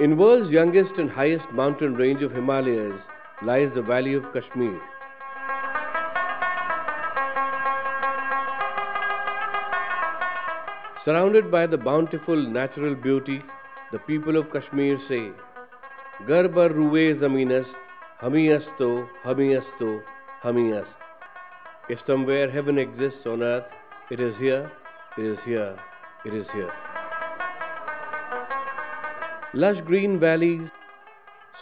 In world's youngest and highest mountain range of Himalayas lies the valley of Kashmir. Surrounded by the bountiful natural beauty, the people of Kashmir say, Gar bar ruwe zaminas, hami asto, hami asto, hami ast. If somewhere heaven exists on earth, it is here, it is here, it is here. Lush green valleys,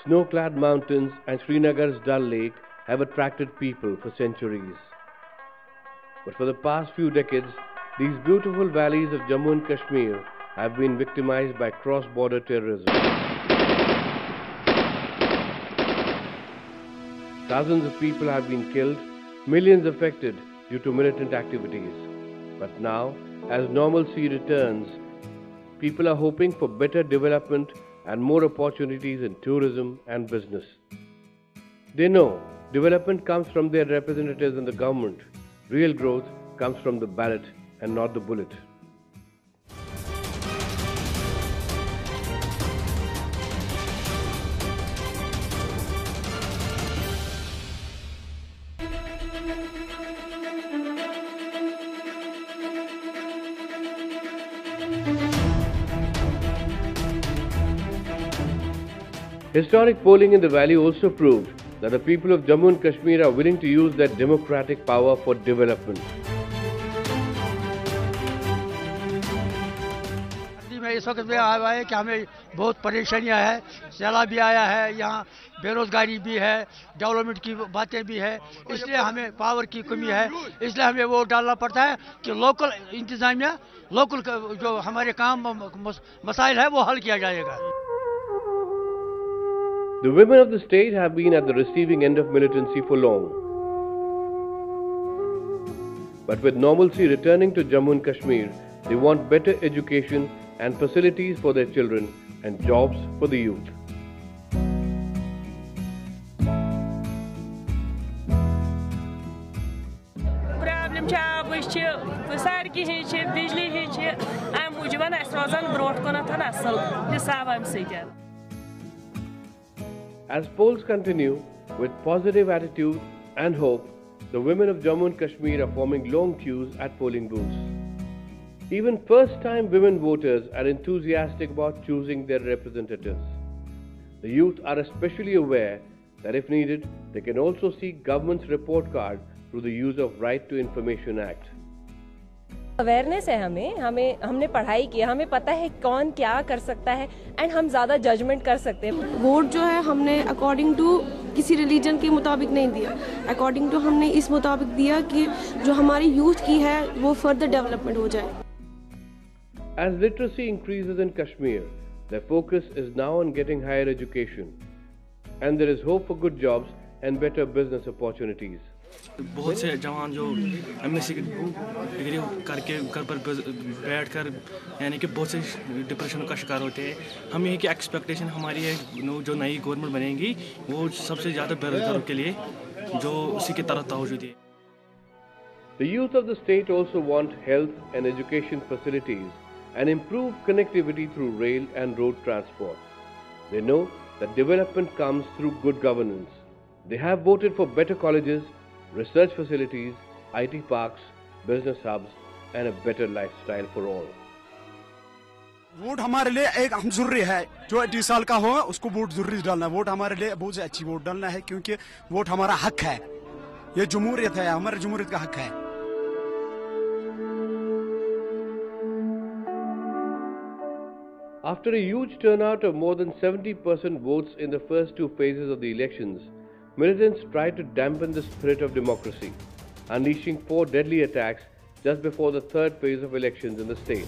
snow-clad mountains and Srinagar's Dal Lake have attracted people for centuries. But for the past few decades, these beautiful valleys of Jammu and Kashmir have been victimized by cross-border terrorism. Thousands of people have been killed, millions affected due to militant activities. But now, as normalcy returns, people are hoping for better development and more opportunities in tourism and business. They know development comes from their representatives in the government. Real growth comes from the ballot and not the bullet. Historic polling in the valley also proved that the people of Jammu and Kashmir are willing to use their democratic power for development. इस वक्त में आया है कि हमें बहुत परेशानियां है, सैलाब भी आया है, यहाँ बेरोजगारी भी है, डेवलपमेंट की बातें भी है, इसलिए हमें पावर की कमी है, इसलिए हमें वोट डालना पड़ता है कि लोकल इंतजामिया, लोकल जो हमारे काम मसाइल है वो हल किया जाएगा. The women of the state have been at the receiving end of militancy for long. But with normalcy returning to Jammu and Kashmir, they want better education and facilities for their children and jobs for the youth. Problem sarki bijli am mujiban asrozan brot konatan asal hisabam seker. As polls continue, with positive attitude and hope, the women of Jammu and Kashmir are forming long queues at polling booths. Even first-time women voters are enthusiastic about choosing their representatives. The youth are especially aware that if needed, they can also seek government's report card through the use of Right to Information Act. Awareness है हमने पढ़ाई की, हमें पता है कौन क्या कर सकता है एंड हम ज़्यादा जजमेंट कर सकते हैं. वोट जो है हमने अकॉर्डिंग टू किसी रिलीजन के मुताबिक नहीं दिया, अकॉर्डिंग टू हमने इस मुताबिक दिया कि जो हमारी यूथ की है वो फर्दर डेवलपमेंट हो जाए. As literacy increases in Kashmir, their focus is now on getting higher education, and there is hope for good jobs and better business opportunities. बहुत से जवान जो एमएससी की डिग्री करके घर पर बैठकर यानी कि बहुत से डिप्रेशन का शिकार होते हैं. हम यही की एक्सपेक्टेशन हमारी है जो नई गवर्नमेंट बनेगी वो सबसे ज़्यादा बेरोजगारों के लिए जो उसी की तरफ तवज्जो दे. The youth of the state also want health and education facilities and improved connectivity through rail and road transport. They know that development comes through good governance. They have voted for better colleges, research facilities, IT parks, business hubs and a better lifestyle for all. Vote हमारे लिए एक अहम जरूरी है. जो 18 साल का हो उसको वोट जरूरी डालना है. वोट हमारे लिए बहुत से अच्छी वोट डालना है क्योंकि वोट हमारा हक है. ये जमहूरियत है, हमारे जमहूरियत का हक है. After a huge turnout of more than 70% votes in the first two phases of the elections, militants tried to dampen the spirit of democracy, unleashing 4 deadly attacks just before the third phase of elections in the state.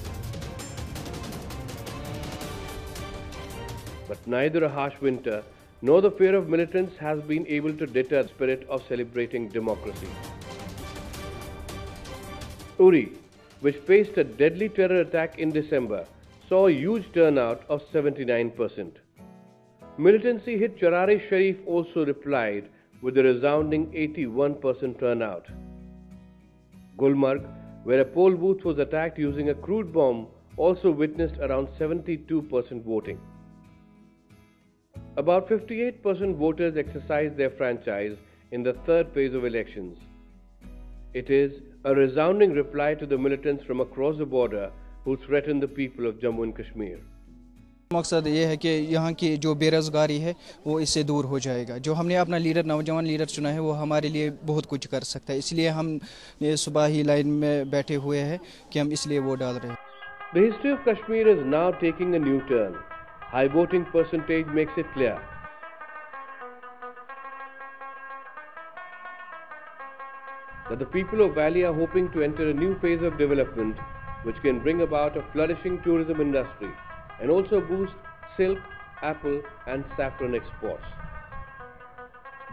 But neither a harsh winter nor the fear of militants has been able to deter the spirit of celebrating democracy. Uri, which faced a deadly terror attack in December, saw a huge turnout of 79%. Militancy hit Charare Sharif also replied with a resounding 81% turnout. Gulmarg, where a poll booth was attacked using a crude bomb, also witnessed around 72% voting. About 58% voters exercised their franchise in the third phase of elections. It is a resounding reply to the militants from across the border who threaten the people of Jammu and Kashmir. मकसद ये है कि यहाँ की जो बेरोज़गारी है वो इससे दूर हो जाएगा। जो हमने अपना लीडर नौजवान लीडर चुना है वो हमारे लिए बहुत कुछ कर सकता है, इसलिए हम सुबह ही लाइन में बैठे हुए हैं कि हम इसलिए वोट डाल रहे हैं। The history of Kashmir is now taking a new turn. High voting percentage makes it clear that the people of Valley are hoping to enter a new phase of development which can bring about a flourishing tourism industry and also boost silk, apple and saffron exports.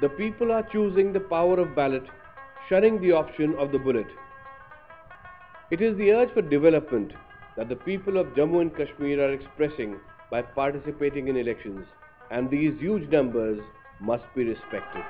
The people are choosing the power of ballot, shunning the option of the bullet. It is the urge for development that the people of Jammu and Kashmir are expressing by participating in elections, and these huge numbers must be respected.